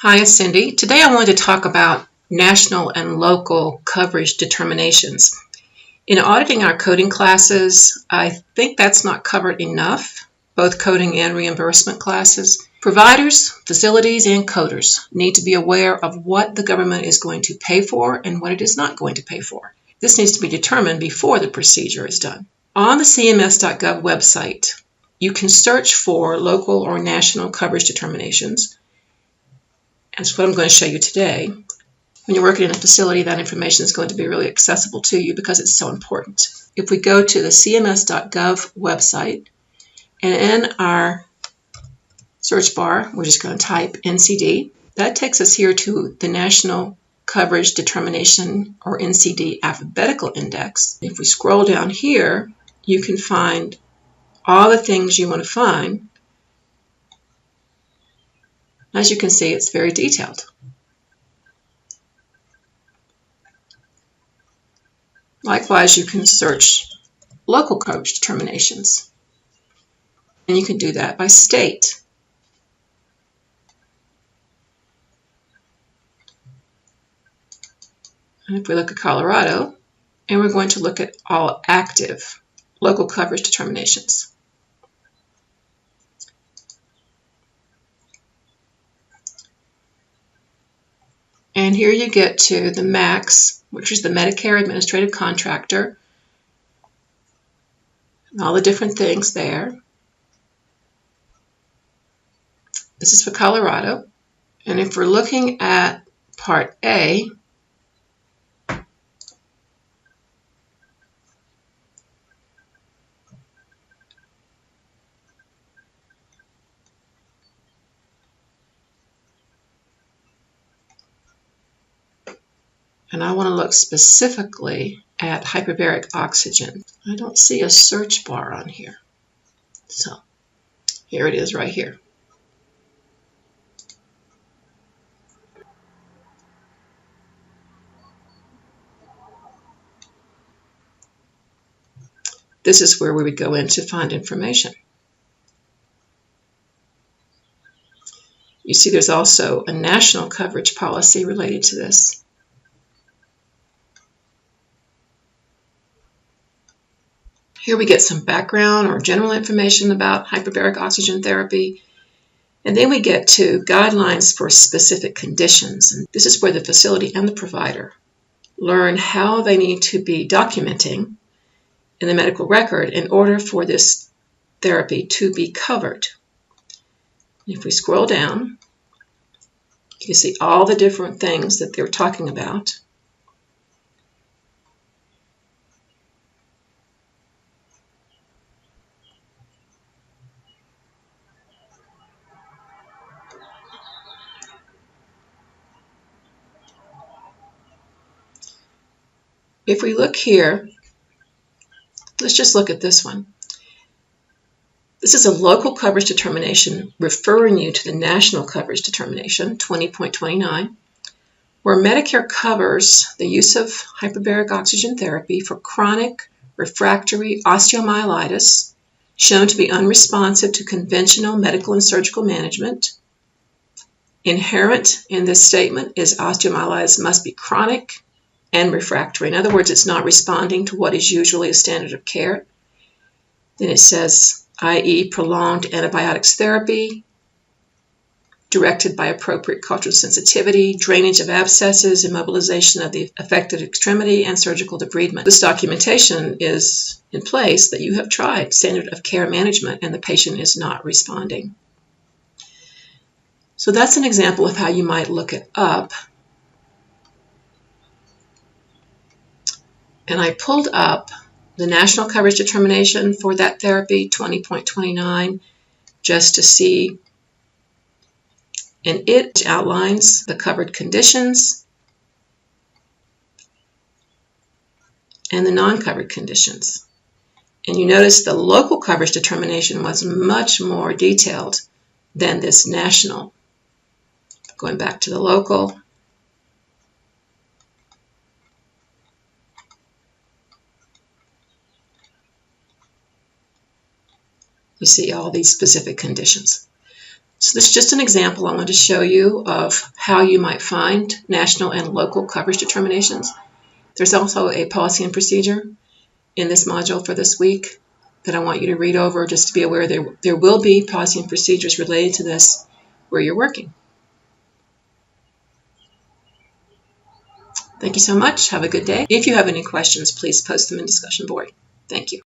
Hi, it's Cindy. Today I wanted to talk about national and local coverage determinations. In auditing our coding classes, I think that's not covered enough, both coding and reimbursement classes. Providers, facilities, and coders need to be aware of what the government is going to pay for and what it is not going to pay for. This needs to be determined before the procedure is done. On the CMS.gov website, you can search for local or national coverage determinations. That's what I'm going to show you today. When you're working in a facility, that information is going to be really accessible to you because it's so important. If we go to the CMS.gov website, and in our search bar, we're just going to type NCD. That takes us here to the National Coverage Determination, or NCD, Alphabetical Index. If we scroll down here, you can find all the things you want to find. As you can see, it's very detailed. Likewise, you can search local coverage determinations, and you can do that by state. And if we look at Colorado, and we're going to look at all active local coverage determinations. And here you get to the MACs, which is the Medicare Administrative Contractor, and all the different things there. This is for Colorado. And if we're looking at Part A, and I want to look specifically at hyperbaric oxygen. I don't see a search bar on here. So here it is right here. This is where we would go in to find information. You see there's also a national coverage policy related to this. Here we get some background or general information about hyperbaric oxygen therapy. And then we get to guidelines for specific conditions. And this is where the facility and the provider learn how they need to be documenting in the medical record in order for this therapy to be covered. If we scroll down, you can see all the different things that they're talking about. If we look here, let's just look at this one. This is a local coverage determination referring you to the national coverage determination, 20.29, where Medicare covers the use of hyperbaric oxygen therapy for chronic refractory osteomyelitis shown to be unresponsive to conventional medical and surgical management. Inherent in this statement is osteomyelitis must be chronic and refractory. In other words, it's not responding to what is usually a standard of care. Then it says, i.e. prolonged antibiotics therapy, directed by appropriate cultural sensitivity, drainage of abscesses, immobilization of the affected extremity, and surgical debridement. This documentation is in place that you have tried standard of care management and the patient is not responding. So that's an example of how you might look it up. And I pulled up the national coverage determination for that therapy, 20.29, just to see. And it outlines the covered conditions and the non-covered conditions. And you notice the local coverage determination was much more detailed than this national. Going back to the local, you see all these specific conditions. So this is just an example I want to show you of how you might find national and local coverage determinations. There's also a policy and procedure in this module for this week that I want you to read over, just to be aware there will be policy and procedures related to this where you're working. Thank you so much. Have a good day. If you have any questions, please post them in discussion board. Thank you.